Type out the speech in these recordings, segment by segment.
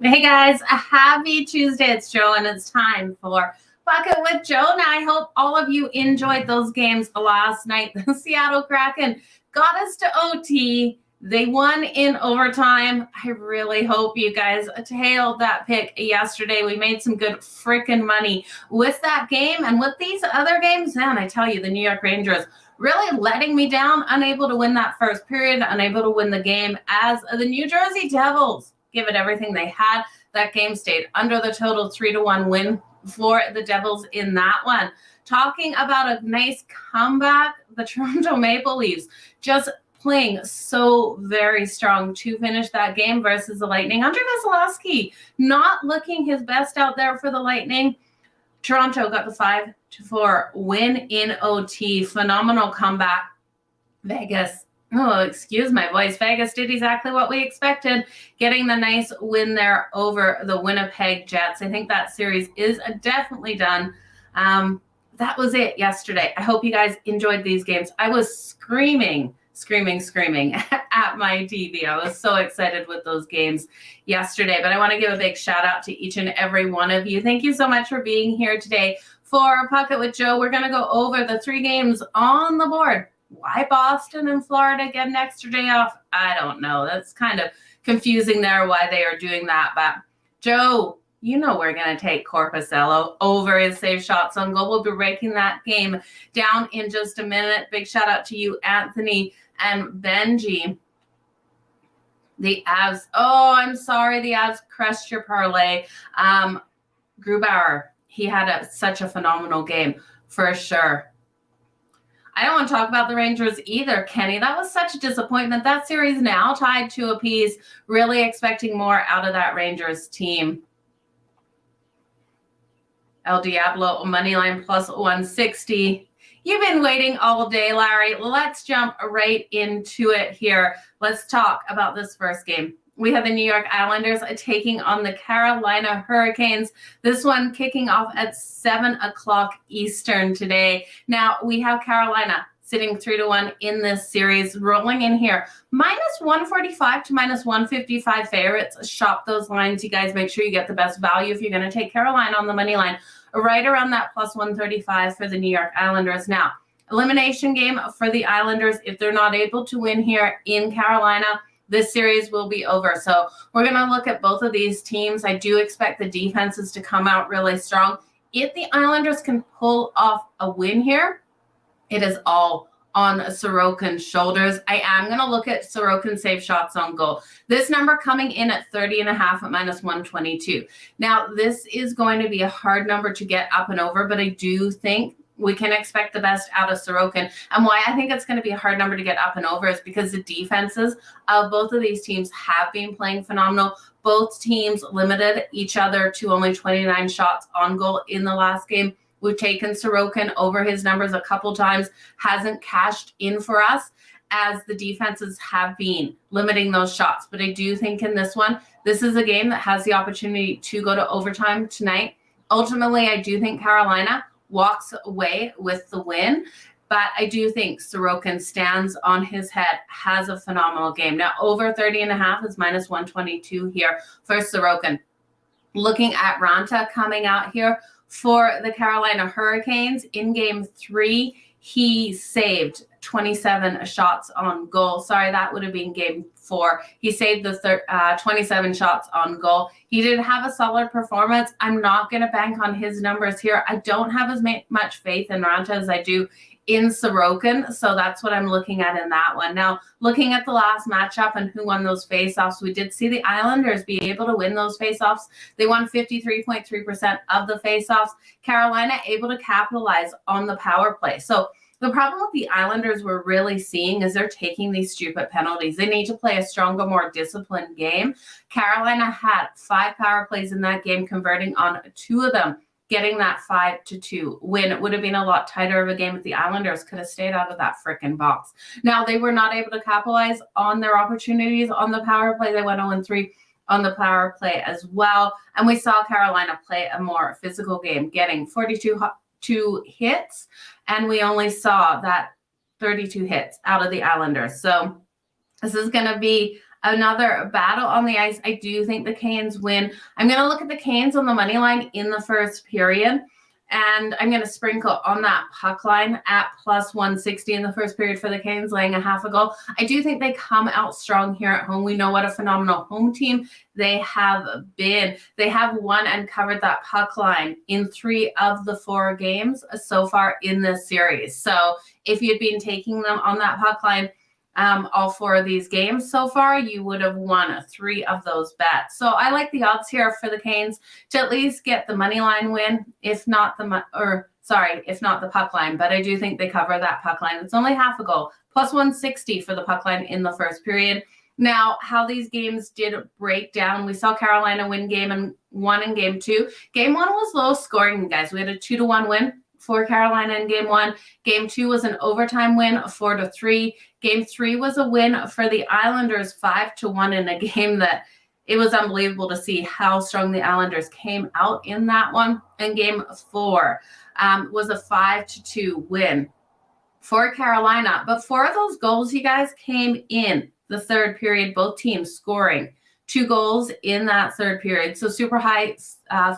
Hey guys, a happy Tuesday. It's Joe and it's time for Pikkit with Joe. Now I hope all of you enjoyed those games last night. The Seattle Kraken got us to OT. They won in overtime. I really hope you guys tailed that pick yesterday. We made some good freaking money with that game. And with these other games, man, I tell you, the New York Rangers really letting me down, unable to win that first period, unable to win the game as the New Jersey Devils give it everything they had. That game stayed under the total 3-1 win for the Devils in that one. Talking about a nice comeback, the Toronto Maple Leafs just playing so very strong to finish that game versus the Lightning. Andrei Vasilevskiy not looking his best out there for the Lightning. Toronto got the 5-4 win in OT. Phenomenal comeback. Vegas, oh, excuse my voice. Vegas did exactly what we expected, getting the nice win there over the Winnipeg Jets. I think that series is definitely done. That was it yesterday. I hope you guys enjoyed these games. I was screaming at my TV. I was so excited with those games yesterday, but I want to give a big shout out to each and every one of you. Thank you so much for being here today for Pikkit with Joe. We're going to go over the 3 games on the board. Why Boston and Florida get an extra day off? I don't know. That's kind of confusing there why they are doing that. But Joe, you know we're going to take Korpisalo over his save shots on goal. We'll be breaking that game down in just a minute. Big shout out to you, Anthony and Benji. The Avs. Oh, I'm sorry. The Avs crushed your parlay. Grubauer, he had such a phenomenal game for sure. I don't want to talk about the Rangers either, Kenny. That was such a disappointment. That series now tied 2 apiece. Really expecting more out of that Rangers team. El Diablo moneyline plus 160. You've been waiting all day, Larry. Let's jump right into it here. Let's talk about this first game. We have the New York Islanders taking on the Carolina Hurricanes. This one kicking off at 7 o'clock Eastern today. Now, we have Carolina sitting 3-1 in this series, rolling in here. -145 to -155 favorites. Shop those lines. You guys make sure you get the best value if you're going to take Carolina on the money line. Right around that +135 for the New York Islanders. Now, elimination game for the Islanders. If they're not able to win here in Carolina, this series will be over. So we're going to look at both of these teams. I do expect the defenses to come out really strong. If the Islanders can pull off a win here, it is all on Sorokin's shoulders. I am going to look at Sorokin's save shots on goal. This number coming in at 30.5 at -122. Now, this is going to be a hard number to get up and over, but I do think we can expect the best out of Sorokin. And why I think it's going to be a hard number to get up and over is because the defenses of both of these teams have been playing phenomenal. Both teams limited each other to only 29 shots on goal in the last game. We've taken Sorokin over his numbers a couple times, hasn't cashed in for us as the defenses have been limiting those shots. But I do think in this one, this is a game that has the opportunity to go to overtime tonight. Ultimately, I do think Carolina walks away with the win, but I do think Sorokin stands on his head, has a phenomenal game. Now, over 30.5 is -122 here for Sorokin. Looking at Ranta coming out here for the Carolina Hurricanes in game 3, he saved 27 shots on goal. Sorry, that would have been game 4. He saved the 27 shots on goal. He did have a solid performance. I'm not going to bank on his numbers here. I don't have as much faith in Ranta as I do in Sorokin, so that's what I'm looking at in that one. Now, looking at the last matchup and who won those faceoffs, we did see the Islanders be able to win those faceoffs. They won 53.3% of the faceoffs. Carolina able to capitalize on the power play. So the problem with the Islanders we're really seeing is they're taking these stupid penalties. They need to play a stronger, more disciplined game. Carolina had 5 power plays in that game, converting on 2 of them. getting that 5-2 win. It would have been a lot tighter of a game if the Islanders could have stayed out of that frickin' box. Now, they were not able to capitalize on their opportunities on the power play. They went 0-3 on the power play as well. And we saw Carolina play a more physical game, getting 42 hits, and we only saw that 32 hits out of the Islanders. So this is going to be another battle on the ice. I do think the Canes win. I'm going to look at the Canes on the money line in the first period, and I'm going to sprinkle on that puck line at plus 160 in the first period for the Canes, laying a half a goal. I do think they come out strong here at home. We know what a phenomenal home team they have been. They have won and covered that puck line in 3 of the 4 games so far in this series. So if you'd been taking them on that puck line, all 4 of these games so far, you would have won 3 of those bets. So I like the odds here for the Canes to at least get the money line win, if not the puck line. But I do think they cover that puck line. It's only half a goal, plus 160 for the puck line in the first period. Now, how these games did break down, we saw Carolina win game 1 and game 2. Game 1 was low scoring, guys. We had a 2-1 win for Carolina in game 1. Game 2 was an overtime win, 4-3. Game 3 was a win for the Islanders, 5-1 in a game that it was unbelievable to see how strong the Islanders came out in that one. And game 4 was a 5-2 win for Carolina. But 4 of those goals, you guys, came in the third period, both teams scoring 2 goals in that third period. So super high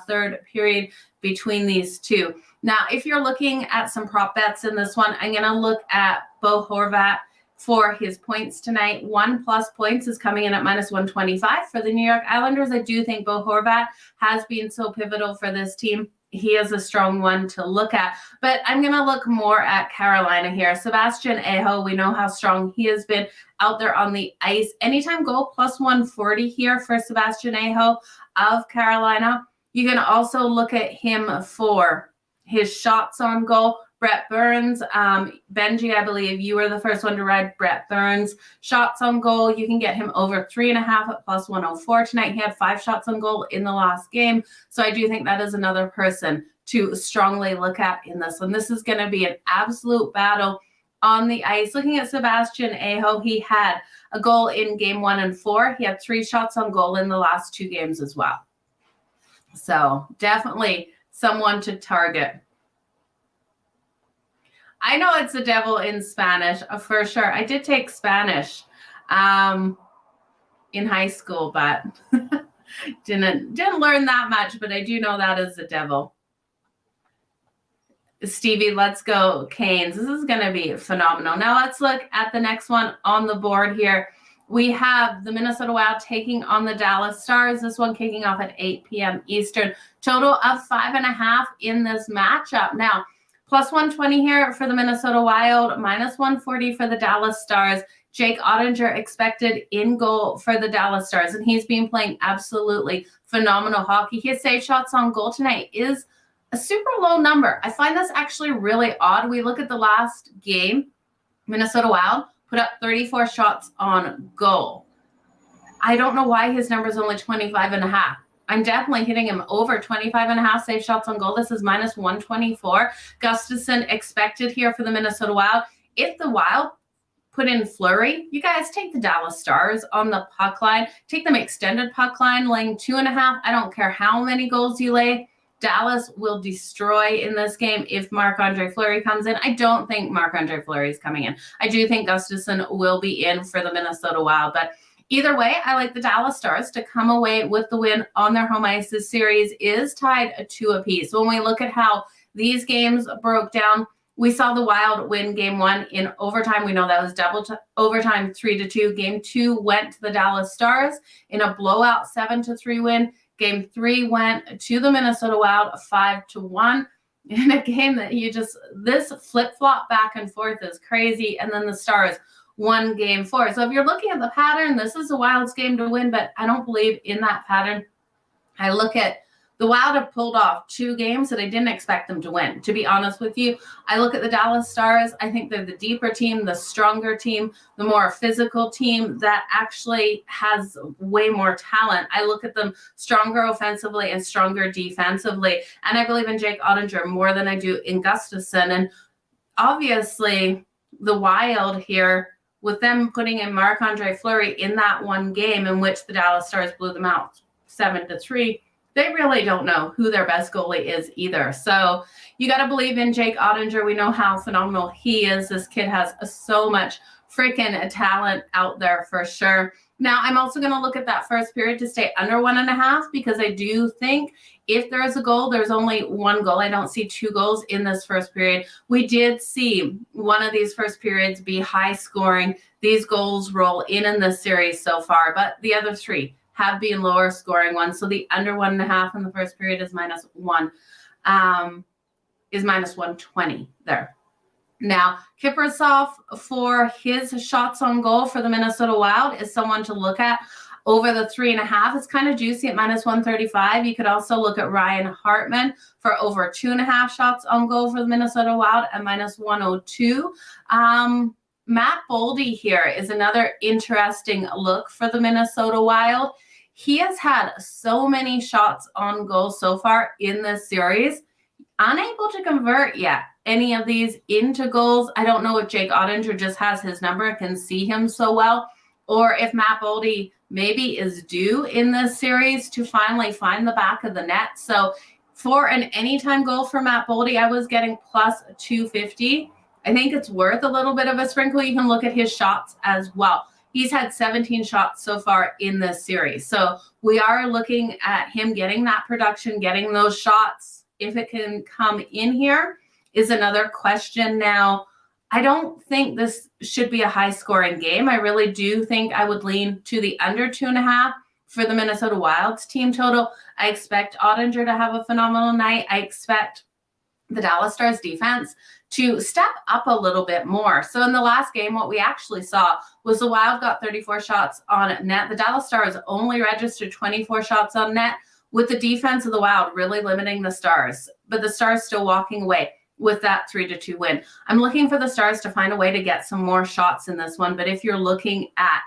third period between these two. Now, if you're looking at some prop bets in this one, I'm going to look at Bo Horvat for his points tonight. 1+ points is coming in at minus 125 for the New York Islanders. I do think Bo Horvat has been so pivotal for this team. He is a strong one to look at. But I'm going to look more at Carolina here. Sebastian Aho, we know how strong he has been out there on the ice. Anytime goal, plus 140 here for Sebastian Aho of Carolina. You can also look at him for his shots on goal. Brett Burns, Benji, I believe you were the first one to ride Brett Burns. Shots on goal, you can get him over 3.5 at plus 104 tonight. He had 5 shots on goal in the last game. So I do think that is another person to strongly look at in this one. This is going to be an absolute battle on the ice. Looking at Sebastian Aho, he had a goal in game 1 and 4. He had 3 shots on goal in the last 2 games as well. So definitely someone to target. I know it's the devil in Spanish for sure. I did take Spanish in high school, but didn't learn that much, but I do know that is the devil. Stevie, let's go Canes. This is going to be phenomenal. Now let's look at the next one on the board here. We have the Minnesota Wild taking on the Dallas Stars. This one kicking off at 8 p.m. Eastern. Total of 5.5 in this matchup. Now, plus 120 here for the Minnesota Wild, minus 140 for the Dallas Stars. Jake Ottinger expected in goal for the Dallas Stars, and he's been playing absolutely phenomenal hockey. His save shots on goal tonight is a super low number. I find this actually really odd. We look at the last game, Minnesota Wild put up 34 shots on goal. I don't know why his number is only 25.5. I'm definitely hitting him over 25.5 save shots on goal. This is minus 124. Gustafsson expected here for the Minnesota Wild. If the Wild put in Fleury, you guys take the Dallas Stars on the puck line. Take them extended puck line, laying 2.5. I don't care how many goals you lay. Dallas will destroy in this game if Marc-Andre Fleury comes in. I don't think Marc-Andre Fleury is coming in. I do think Gustafsson will be in for the Minnesota Wild, but either way, I like the Dallas Stars to come away with the win on their home ice. This series is tied 2 apiece. When we look at how these games broke down, we saw the Wild win game 1 in overtime. We know that was double overtime, 3-2. Game 2 went to the Dallas Stars in a blowout 7-3 win. Game 3 went to the Minnesota Wild 5-1 in a game that this flip-flop back and forth is crazy. And then the Stars won game 4. So if you're looking at the pattern, this is the Wild's game to win, but I don't believe in that pattern. I look at The Wild have pulled off 2 games that I didn't expect them to win. To be honest with you, I look at the Dallas Stars. I think they're the deeper team, the stronger team, the more physical team that actually has way more talent. I look at them stronger offensively and stronger defensively. And I believe in Jake Ottinger more than I do in Gustafsson. And obviously, the Wild here, with them putting in Marc-Andre Fleury in that one game in which the Dallas Stars blew them out 7-3, they really don't know who their best goalie is either. So you got to believe in Jake Ottinger. We know how phenomenal he is. This kid has so much freaking talent out there for sure. Now, I'm also going to look at that first period to stay under 1.5 because I do think if there is a goal, there's only 1 goal. I don't see 2 goals in this first period. We did see one of these first periods be high scoring. These goals roll in this series so far, but the other 3 have been lower scoring ones. So the under 1.5 in the first period is -1, is -120 there. Now, Kiprusoff for his shots on goal for the Minnesota Wild is someone to look at over the 3.5. It's kind of juicy at -135. You could also look at Ryan Hartman for over 2.5 shots on goal for the Minnesota Wild at -102. Matt Boldy here is another interesting look for the Minnesota Wild. He has had so many shots on goal so far in this series, unable to convert yet any of these into goals. I don't know if Jake Ottinger just has his number, can see him so well, or if Matt Boldy maybe is due in this series to finally find the back of the net. So for an anytime goal for Matt Boldy, I was getting +250. I think it's worth a little bit of a sprinkle. You can look at his shots as well. He's had 17 shots so far in this series. So we are looking at him getting that production, getting those shots. If it can come in here is another question. Now, I don't think this should be a high-scoring game. I really do think I would lean to the under 2.5 for the Minnesota Wild's team total. I expect Ottinger to have a phenomenal night. I expect the Dallas Stars defense to step up a little bit more. So in the last game, what we actually saw was the Wild got 34 shots on net. The Dallas Stars only registered 24 shots on net, with the defense of the Wild really limiting the Stars, but the Stars still walking away with that 3-2 win. I'm looking for the Stars to find a way to get some more shots in this one, but if you're looking at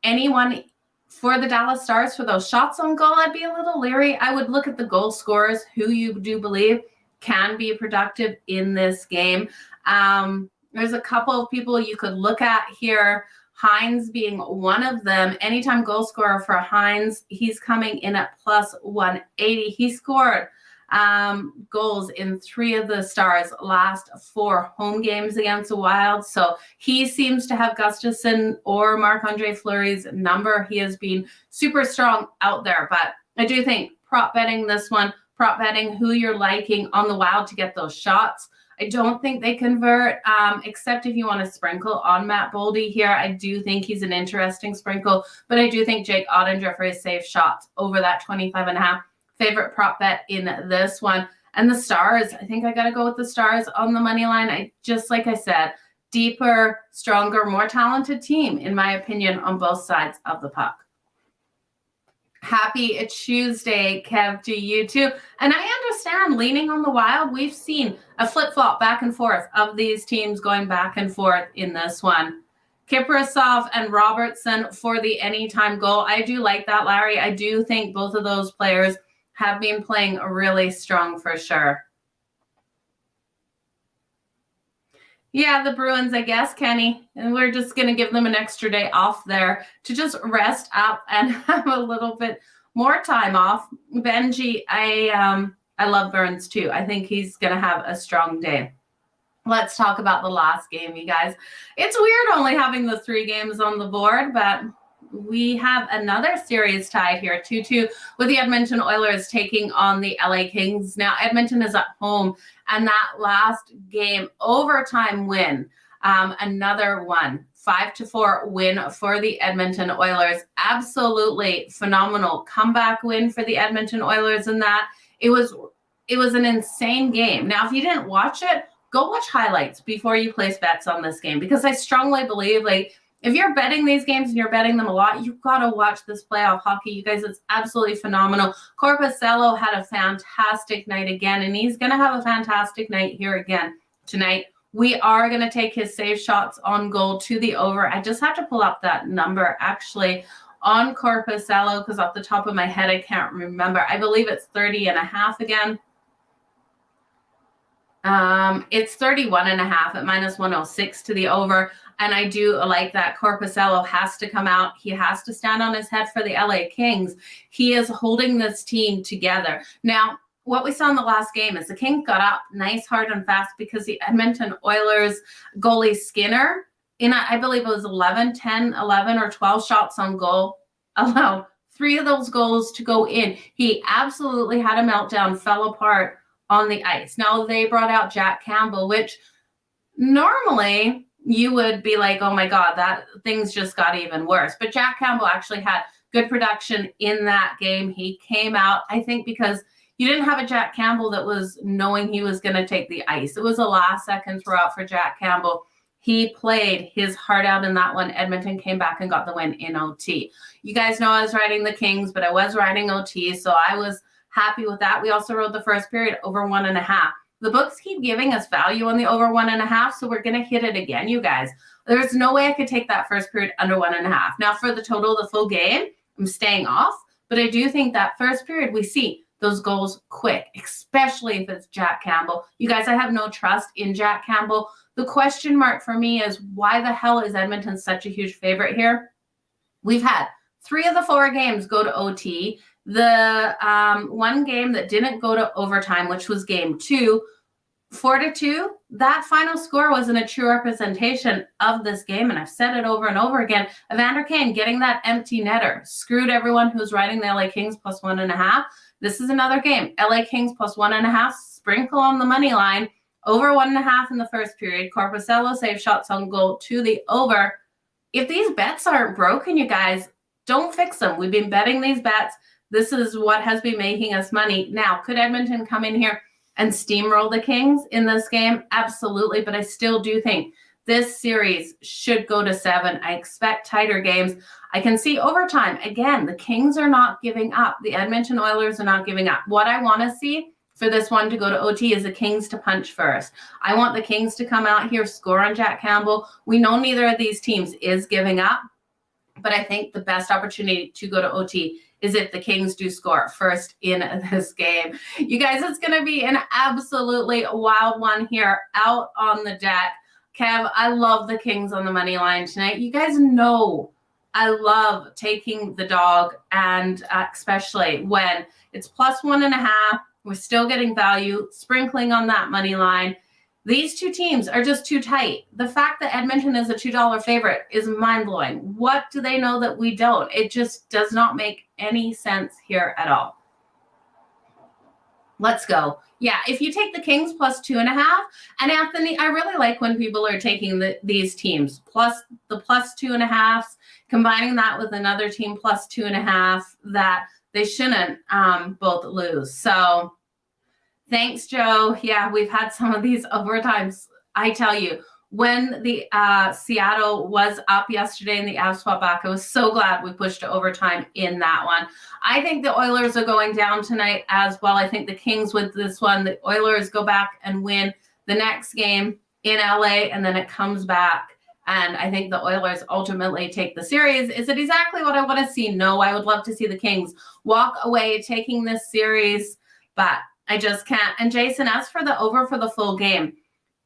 anyone for the Dallas Stars for those shots on goal, I'd be a little leery. I would look at the goal scorers who you do believe can be productive in this game. There's a couple of people you could look at here, Hines being one of them. Anytime goal scorer for Hines, he's coming in at +180. He scored goals in 3 of the Stars' last 4 home games against the Wild. So he seems to have Gustafsson or Marc-Andre Fleury's number. He has been super strong out there, but I do think prop betting this one, prop betting who you're liking on the Wild to get those shots. I don't think they convert, except if you want to sprinkle on Matt Boldy here. I do think he's an interesting sprinkle, but I do think Jake Ottinger for his safe shots over that 25.5. Favorite prop bet in this one. And the Stars, I think I got to go with the Stars on the money line. Just like I said, deeper, stronger, more talented team, in my opinion, on both sides of the puck. Happy Tuesday, Kev, to you too. And I understand leaning on the Wild. We've seen a flip-flop back and forth of these teams going back and forth in this one. Kiprusoff and Robertson for the anytime goal. I do like that, Larry. I do think both of those players have been playing really strong for sure. Yeah, the Bruins, I guess, Kenny. And we're just going to give them an extra day off there to just rest up and have a little bit more time off. Benji, I love Burns too. I think he's going to have a strong day. Let's talk about the last game, you guys. It's weird only having the 3 games on the board, but we have another series tied here, 2-2, with the Edmonton Oilers taking on the LA Kings. Now, Edmonton is at home, and that last game, overtime win, another one, 5-4 win for the Edmonton Oilers. Absolutely phenomenal comeback win for the Edmonton Oilers in that. It was an insane game. Now, if you didn't watch it, go watch highlights before you place bets on this game, because I strongly believe, If you're betting these games and you're betting them a lot, you've got to watch this playoff hockey. You guys, it's absolutely phenomenal. Korpisalo had a fantastic night again, and he's going to have a fantastic night here again tonight. We are going to take his save shots on goal to the over. I just have to pull up that number actually on Korpisalo because off the top of my head, I can't remember. I believe it's 30.5 again. It's 31.5 at -106 to the over. And I do like that. Korpisalo has to come out. He has to stand on his head for the LA Kings. He is holding this team together. Now, what we saw in the last game is the Kings got up nice, hard, and fast because the Edmonton Oilers goalie Skinner, I believe it was 10, 11, or 12 shots on goal, allowed 3 of those goals to go in. He absolutely had a meltdown, fell apart on the ice. Now, they brought out Jack Campbell, which normally you would be like, oh my God, that things just got even worse. But Jack Campbell actually had good production in that game. He came out, I think, because you didn't have a Jack Campbell that was knowing he was going to take the ice. It was a last second throw out for Jack Campbell. He played his heart out in that one. Edmonton came back and got the win in OT. You guys know I was riding the Kings, but I was riding OT, so I was happy with that. We also rode the first period over 1.5. The books keep giving us value on the over 1.5, so we're going to hit it again, you guys. There's no way I could take that first period under 1.5. Now, for the total of the full game, I'm staying off, but I do think that first period we see those goals quick, especially if it's Jack Campbell. You guys, I have no trust in Jack Campbell. The question mark for me is why the hell is Edmonton such a huge favorite here? We've had 3 of the 4 games go to OT. The one game that didn't go to overtime, which was game 2, 4-2, that final score wasn't a true representation of this game. And I've said it over and over again. Evander Kane getting that empty netter screwed everyone who's riding the LA Kings plus 1.5. This is another game. LA Kings plus 1.5, sprinkle on the money line, over 1.5 in the first period. Korpisalo save shots on goal to the over. If these bets aren't broken, you guys, don't fix them. We've been betting these bets. This is what has been making us money. Now, could Edmonton come in here and steamroll the Kings in this game? Absolutely, but I still do think this series should go to 7. I expect tighter games. I can see overtime. Again, the Kings are not giving up. The Edmonton Oilers are not giving up. What I want to see for this one to go to OT is the Kings to punch first. I want the Kings to come out here, score on Jack Campbell. We know neither of these teams is giving up, but I think the best opportunity to go to OT is if the Kings do score first in this game. You guys, it's going to be an absolutely wild one here out on the deck. Kev, I love the Kings on the money line tonight. You guys know I love taking the dog, and especially when it's plus 1.5, we're still getting value, sprinkling on that money line. These 2 teams are just too tight. The fact that Edmonton is a $2 favorite is mind-blowing. What do they know that we don't? It just does not make any sense here at all. Let's go. Yeah, if you take the Kings plus 2.5, and Anthony, I really like when people are taking these teams plus the plus 2.5s, combining that with another team plus 2.5 that they shouldn't both lose. So thanks, Joe. Yeah, we've had some of these overtimes. I tell you, when the Seattle was up yesterday in the Avs fought back, I was so glad we pushed to overtime in that one. I think the Oilers are going down tonight as well. I think the Kings with this one. The Oilers go back and win the next game in LA, and then it comes back. And I think the Oilers ultimately take the series. Is it exactly what I want to see? No, I would love to see the Kings walk away taking this series, but I just can't. And Jason, as for the over for the full game,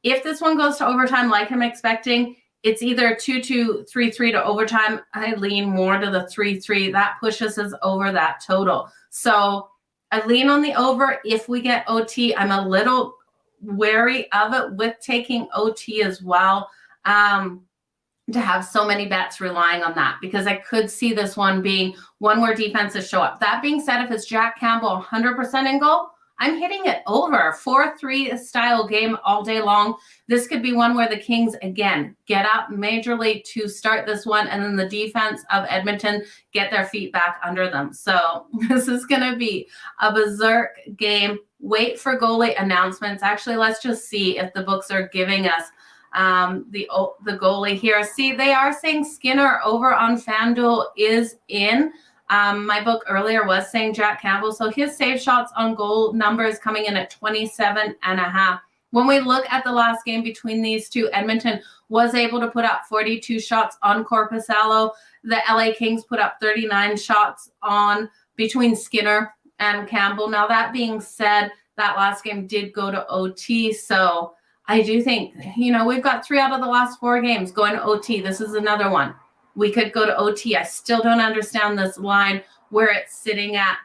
if this one goes to overtime like I'm expecting, it's either 2-2, 3-3 to overtime. I lean more to the 3-3. That pushes us over that total. So I lean on the over if we get OT. I'm a little wary of it with taking OT as well, to have so many bets relying on that, because I could see this one being one where defenses show up. That being said, if it's Jack Campbell 100% in goal, I'm hitting it over. 4-3 style game all day long. This could be one where the Kings, again, get up majorly to start this one, and then the defense of Edmonton get their feet back under them. So this is going to be a berserk game. Wait for goalie announcements. Actually, let's just see if the books are giving us the goalie here. See, they are saying Skinner over on FanDuel is in. My book earlier was saying Jack Campbell. So his save shots on goal number is coming in at 27.5. When we look at the last game between these two, Edmonton was able to put up 42 shots on Korpisalo. The LA Kings put up 39 shots on between Skinner and Campbell. Now, that being said, that last game did go to OT. So I do think, we've got 3 out of the last 4 games going to OT. This is another one. We could go to OT. I still don't understand this line where it's sitting at.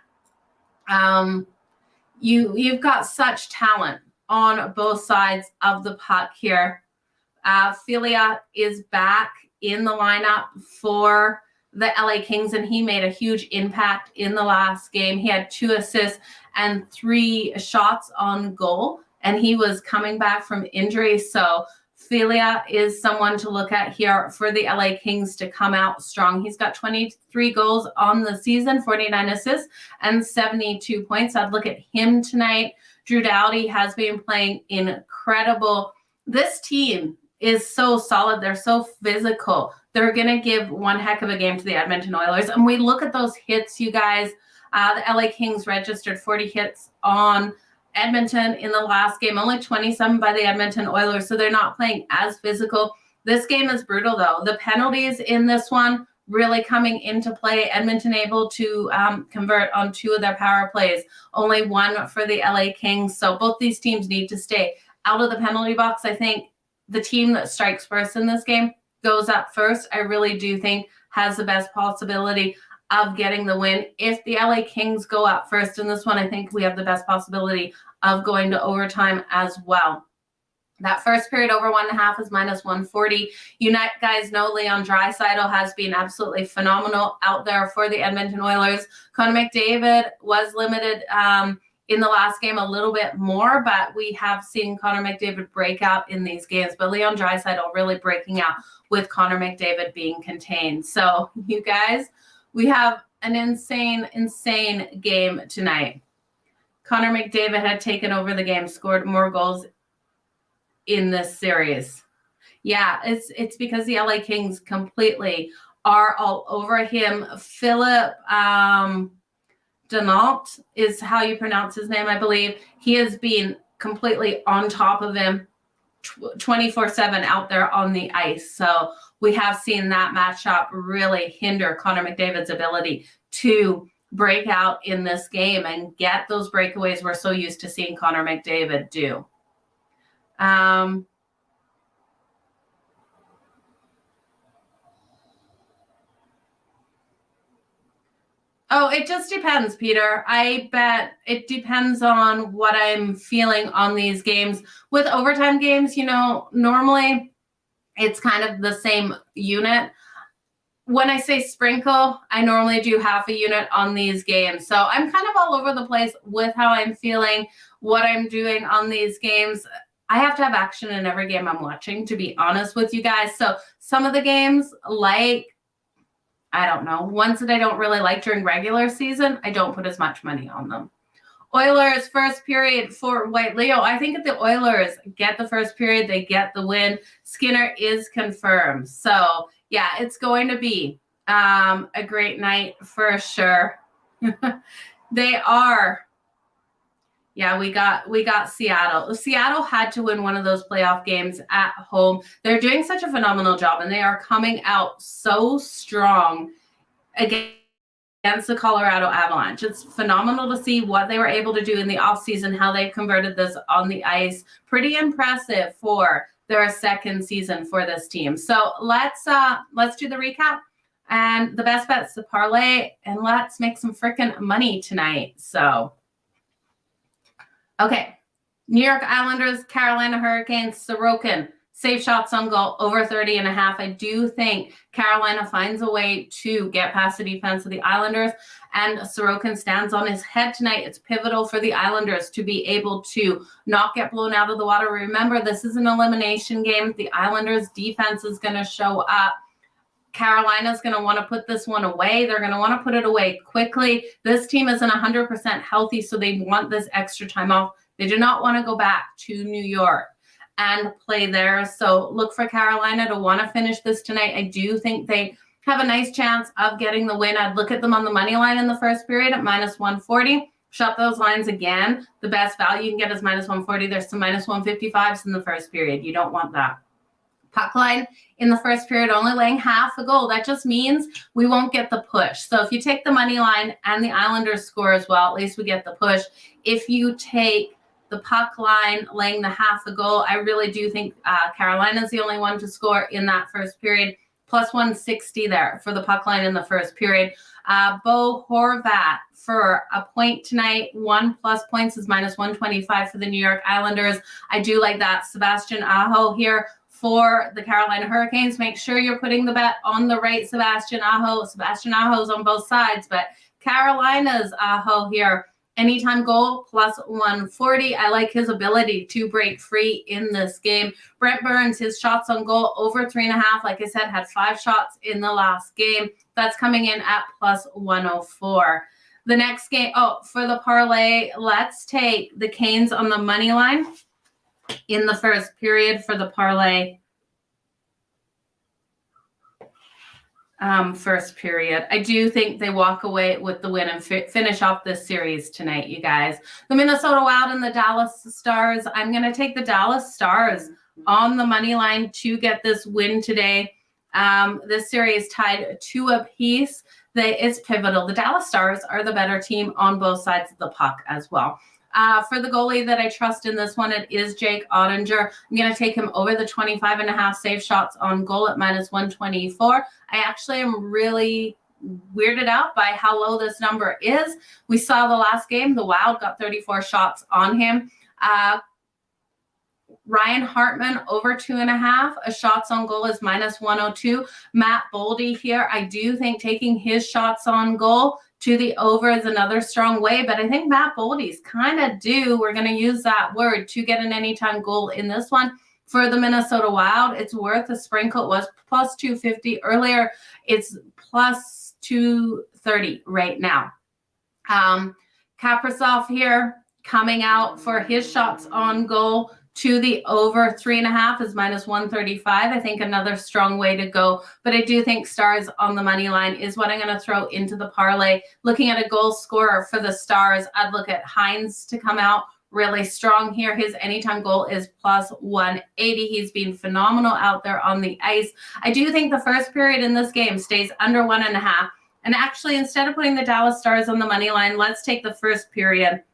You've got such talent on both sides of the puck here. Filia is back in the lineup for the LA Kings, and he made a huge impact in the last game. He had 2 assists and 3 shots on goal, and he was coming back from injury. So Filia is someone to look at here for the LA Kings to come out strong. He's got 23 goals on the season, 49 assists, and 72 points. I'd look at him tonight. Drew Doughty has been playing incredible. This team is so solid. They're so physical. They're going to give one heck of a game to the Edmonton Oilers. And we look at those hits, you guys. The LA Kings registered 40 hits on Edmonton in the last game, only 27 by the Edmonton Oilers, so they're not playing as physical. This game is brutal, though. The penalties in this one really coming into play. Edmonton able to convert on 2 of their power plays, only 1 for the LA Kings. So both these teams need to stay out of the penalty box. I think the team that strikes first in this game goes up first. I really do think has the best possibility of getting the win. If the LA Kings go up first in this one, I think we have the best possibility of going to overtime as well. That first period over 1.5 is -140. You guys know Leon Draisaitl has been absolutely phenomenal out there for the Edmonton Oilers. Connor McDavid was limited in the last game a little bit more, but we have seen Connor McDavid break out in these games. But Leon Draisaitl really breaking out with Connor McDavid being contained. So you guys, we have an insane, insane game tonight. Connor McDavid had taken over the game, scored more goals in this series. Yeah, it's because the LA Kings completely are all over him. Philip Denault is how you pronounce his name, I believe. He has been completely on top of him 24/7 out there on the ice. So we have seen that matchup really hinder Connor McDavid's ability to break out in this game and get those breakaways we're so used to seeing Connor McDavid do. Oh, it just depends, Peter. I bet it depends on what I'm feeling on these games. With overtime games, normally it's kind of the same unit. When I say sprinkle, I normally do half a unit on these games. So I'm kind of all over the place with how I'm feeling, what I'm doing on these games. I have to have action in every game I'm watching, to be honest with you guys. So some of the games, I don't know, ones that I don't really like during regular season, I don't put as much money on them. Oilers first period for White Leo. I think if the Oilers get the first period, they get the win. Skinner is confirmed. So yeah, it's going to be a great night for sure. They are. Yeah, we got Seattle. Seattle had to win one of those playoff games at home. They're doing such a phenomenal job, and they are coming out so strong against the Colorado Avalanche. It's phenomenal to see what they were able to do in the offseason, how they converted this on the ice. Pretty impressive for their second season for this team. So let's do the recap and the best bets to parlay, and let's make some freaking money tonight. So okay, New York Islanders, Carolina Hurricanes, Sorokin, save shots on goal, over 30.5. I do think Carolina finds a way to get past the defense of the Islanders, and Sorokin stands on his head tonight. It's pivotal for the Islanders to be able to not get blown out of the water. Remember, this is an elimination game. The Islanders' defense is going to show up. Carolina's going to want to put this one away. They're going to want to put it away quickly. This team isn't 100% healthy, so they want this extra time off. They do not want to go back to New York. and play there. So look for Carolina to want to finish this tonight. I do think they have a nice chance of getting the win. I'd look at them on the money line in the first period at -140. Shop those lines again. The best value you can get is -140. There's some -155s in the first period. You don't want that. Puck line in the first period only laying half a goal. That just means we won't get the push. So if you take the money line and the Islanders score as well, at least we get the push. If you take the puck line laying the half a goal, I really do think Carolina is the only one to score in that first period. +160 there for the puck line in the first period. Bo Horvat for a point tonight. 1+ points is -125 for the New York Islanders. I do like that. Sebastian Aho here for the Carolina Hurricanes. Make sure you're putting the bet on the right Sebastian Aho. Sebastian Aho's on both sides, but Carolina's Aho here. Anytime goal +140. I like his ability to break free in this game. Brent Burns, his shots on goal over 3.5. Like I said, had 5 shots in the last game. That's coming in at +104. The next game, for the parlay, let's take the Canes on the money line in the first period for the parlay. First period. I do think they walk away with the win and finish off this series tonight, you guys. The Minnesota Wild and the Dallas Stars. I'm going to take the Dallas Stars on the money line to get this win today. This series tied 2 apiece. It's pivotal. The Dallas Stars are the better team on both sides of the puck as well. For the goalie that I trust in this one, it is Jake Ottinger. I'm going to take him over the 25.5 save shots on goal at -124. I actually am really weirded out by how low this number is. We saw the last game, the Wild got 34 shots on him. Ryan Hartman over 2.5. Shots on goal is -102. Matt Boldy here. I do think taking his shots on goal to the over is another strong way, but I think Matt Boldy's kind of due. We're going to use that word to get an anytime goal in this one. For the Minnesota Wild, it's worth a sprinkle. It was +250 earlier. It's +230 right now. Kaprizov here coming out for his shots on goal to the over 3.5 is -135. I think another strong way to go. But I do think Stars on the money line is what I'm going to throw into the parlay. Looking at a goal scorer for the Stars, I'd look at Hines to come out really strong here. His anytime goal is +180. He's been phenomenal out there on the ice. I do think the first period in this game stays under 1.5. And actually, instead of putting the Dallas Stars on the money line, let's take the first period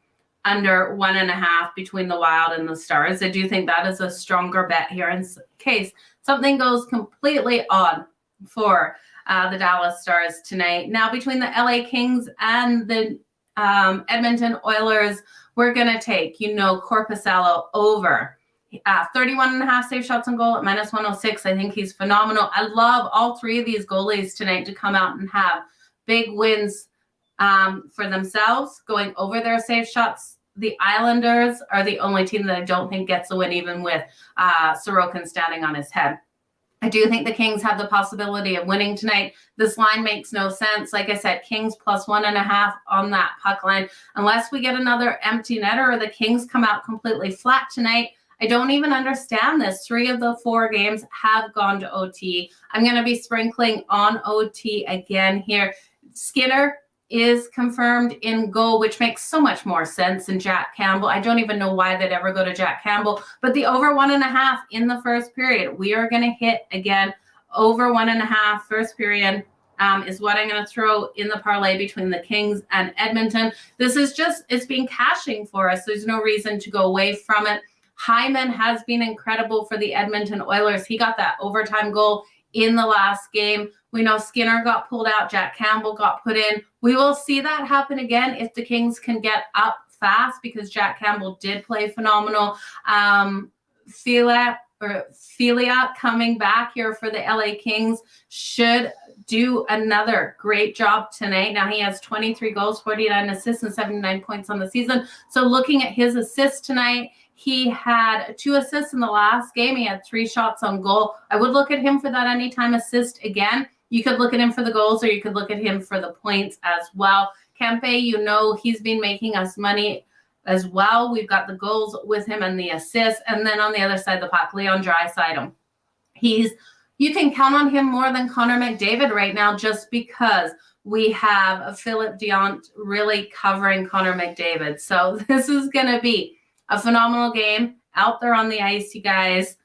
under 1.5 between the Wild and the Stars. I do think that is a stronger bet here in case something goes completely odd for the Dallas Stars tonight. Now, between the LA Kings and the Edmonton Oilers, we're going to take, Korpisalo over 31.5 save shots on goal at -106. I think he's phenomenal. I love all 3 of these goalies tonight to come out and have big wins for themselves, going over their save shots. The Islanders are the only team that I don't think gets a win, even with Sorokin standing on his head. I do think the Kings have the possibility of winning tonight. This line makes no sense. Like I said, Kings +1.5 on that puck line. Unless we get another empty netter or the Kings come out completely flat tonight, I don't even understand this. 3 of the 4 games have gone to OT. I'm going to be sprinkling on OT again here. Skinner is confirmed in goal, which makes so much more sense than Jack Campbell. I don't even know why they'd ever go to Jack Campbell, but the over 1.5 in the first period, we are going to hit again over 1.5 first period is what I'm going to throw in the parlay between the Kings and Edmonton. This is it's been cashing for us. There's no reason to go away from it. Hyman has been incredible for the Edmonton Oilers. He got that overtime goal in the last game. We know Skinner got pulled out. Jack Campbell got put in. We will see that happen again if the Kings can get up fast, because Jack Campbell did play phenomenal. Filia coming back here for the LA Kings should do another great job tonight. Now he has 23 goals, 49 assists, and 79 points on the season. So looking at his assists tonight, he had 2 assists in the last game. He had 3 shots on goal. I would look at him for that anytime assist again. You could look at him for the goals, or you could look at him for the points as well. Kempe, he's been making us money as well. We've got the goals with him and the assists. And then on the other side of the puck, Leon Draisaitl. You can count on him more than Connor McDavid right now, just because we have Philip Diant really covering Connor McDavid. So this is going to be a phenomenal game out there on the ice, you guys.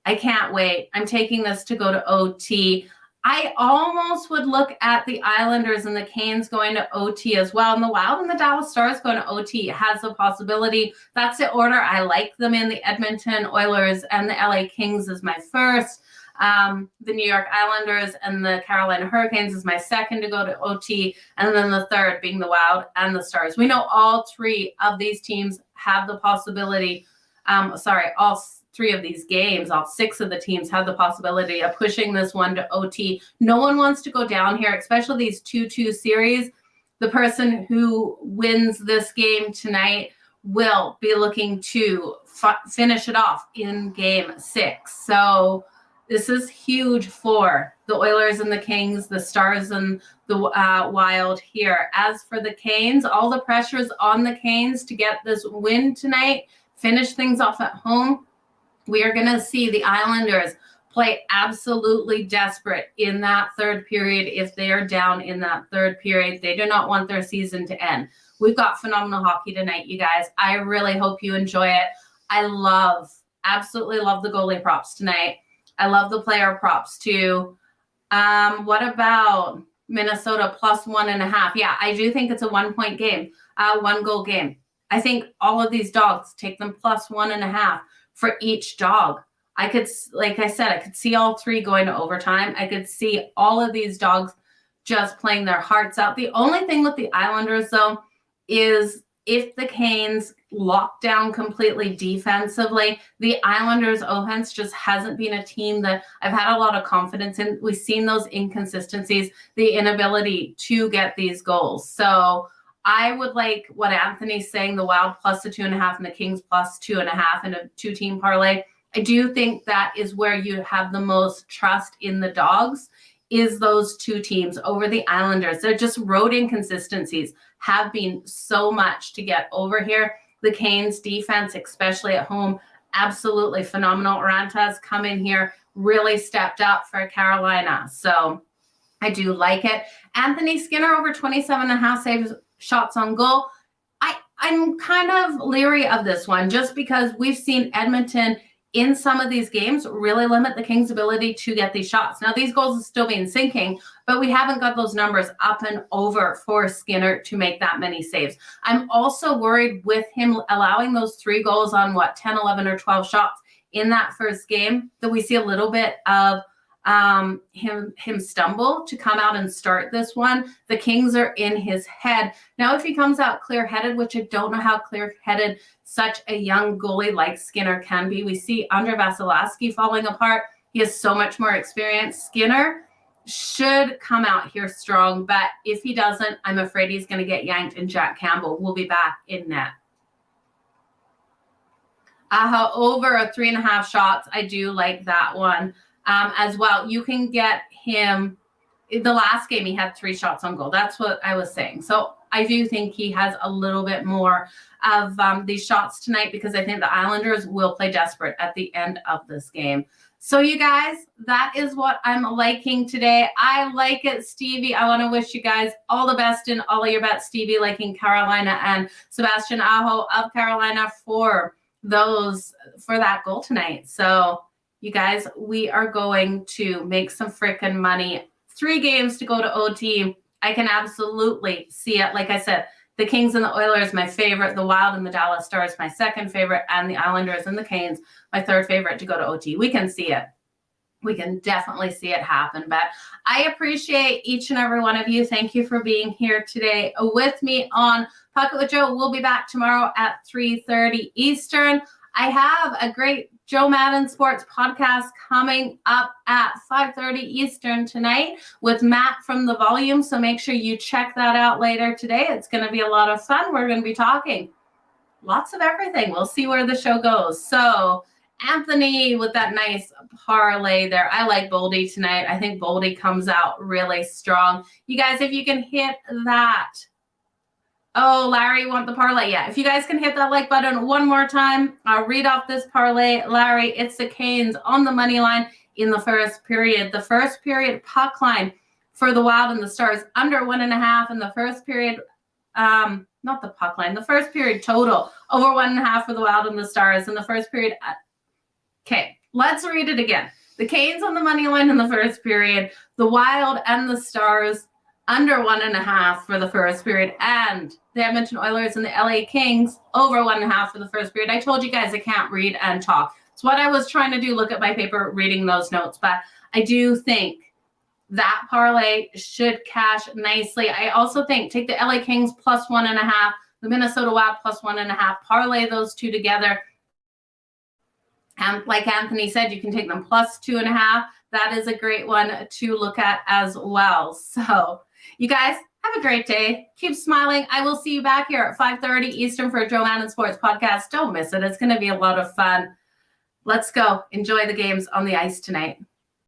I can't wait. I'm taking this to go to OT. I almost would look at the Islanders and the Canes going to OT as well. And the Wild and the Dallas Stars going to OT has a possibility. That's the order I like them in. The Edmonton Oilers and the LA Kings is my first. The New York Islanders and the Carolina Hurricanes is my second to go to OT. And then the third being the Wild and the Stars. We know all three of these teams have the possibility. All three of these games, all six of the teams have the possibility of pushing this one to OT. No one wants to go down here, especially these 2-2 series. The person who wins this game tonight will be looking to finish it off in game 6. So this is huge for the Oilers and the Kings, the Stars and the Wild here. As for the Canes, all the pressure's on the Canes to get this win tonight, finish things off at home. We are going to see the Islanders play absolutely desperate in that third period. If they are down in that third period, they do not want their season to end. We've got phenomenal hockey tonight, you guys. I really hope you enjoy it. I absolutely love the goalie props tonight. I love the player props too. What about Minnesota plus 1.5? Yeah, I do think it's a 1-point game, 1-goal game. I think all of these dogs, take them plus 1.5 for each dog. I could see all three going to overtime. I could see all of these dogs just playing their hearts out. The only thing with the Islanders, though, is if the Canes lock down completely defensively, the Islanders' offense just hasn't been a team that I've had a lot of confidence in. We've seen those inconsistencies, the inability to get these goals. So I would like what Anthony's saying, the Wild plus the 2.5 and the Kings plus 2.5 in a 2-team parlay. I do think that is where you have the most trust in the dogs, is those two teams over the Islanders. They're just road inconsistencies have been so much to get over here. The Canes defense, especially at home, absolutely phenomenal. Ranta's come in here, really stepped up for Carolina. So I do like it. Anthony Skinner over 27.5 saves, shots on goal. I'm kind of leery of this one just because we've seen Edmonton in some of these games really limit the Kings' ability to get these shots. Now, these goals are still being sinking, but we haven't got those numbers up and over for Skinner to make that many saves. I'm also worried with him allowing those 3 goals on 10, 11, or 12 shots in that first game, that we see a little bit of him stumble to come out and start this one. The Kings are in his head. Now, if he comes out clear-headed, which I don't know how clear-headed such a young goalie like Skinner can be. We see Andre Vasilevsky falling apart. He has so much more experience. Skinner should come out here strong, but if he doesn't, I'm afraid he's going to get yanked, and Jack Campbell will be back in net. Over a 3.5 shots, I do like that one. As well, you can get him. The last game, he had 3 shots on goal. That's what I was saying. So I do think he has a little bit more of these shots tonight, because I think the Islanders will play desperate at the end of this game. So you guys, that is what I'm liking today. I like it, Stevie. I want to wish you guys all the best in all of your bets. Stevie liking Carolina, and Sebastian Aho of Carolina for that goal tonight. So you guys, we are going to make some freaking money. 3 games to go to OT. I can absolutely see it. Like I said, the Kings and the Oilers, my favorite. The Wild and the Dallas Stars, my second favorite. And the Islanders and the Canes, my third favorite to go to OT. We can see it. We can definitely see it happen. But I appreciate each and every one of you. Thank you for being here today with me on Pikkit with Joe. We'll be back tomorrow at 3:30 Eastern. I have a great Joe Madden Sports podcast coming up at 5:30 Eastern tonight with Matt from The Volume. So make sure you check that out later today. It's going to be a lot of fun. We're going to be talking lots of everything. We'll see where the show goes. So Anthony with that nice parlay there. I like Boldy tonight. I think Boldy comes out really strong. You guys, if you can hit that Oh, Larry, you want the parlay? Yeah. If you guys can hit that like button one more time, I'll read off this parlay. Larry, it's the Canes on the money line in the first period. The first period puck line for the Wild and the Stars under 1.5 in the first period. Not the puck line. The first period total over 1.5 for the Wild and the Stars in the first period. Okay, let's read it again. The Canes on the money line in the first period. The Wild and the Stars under 1.5 for the first period, and the Edmonton Oilers and the LA Kings over 1.5 for the first period. I told you guys I can't read and talk. It's what I was trying to do, look at my paper, reading those notes, but I do think that parlay should cash nicely. I also think take the LA Kings plus 1.5, the Minnesota Wild plus 1.5, parlay those two together. And like Anthony said, you can take them plus 2.5. That is a great one to look at as well. So you guys have a great day. Keep smiling. I will see you back here at 5:30 Eastern for a Joe Madden Sports podcast. Don't miss it. It's going to be a lot of fun. Let's go. Enjoy the games on the ice tonight.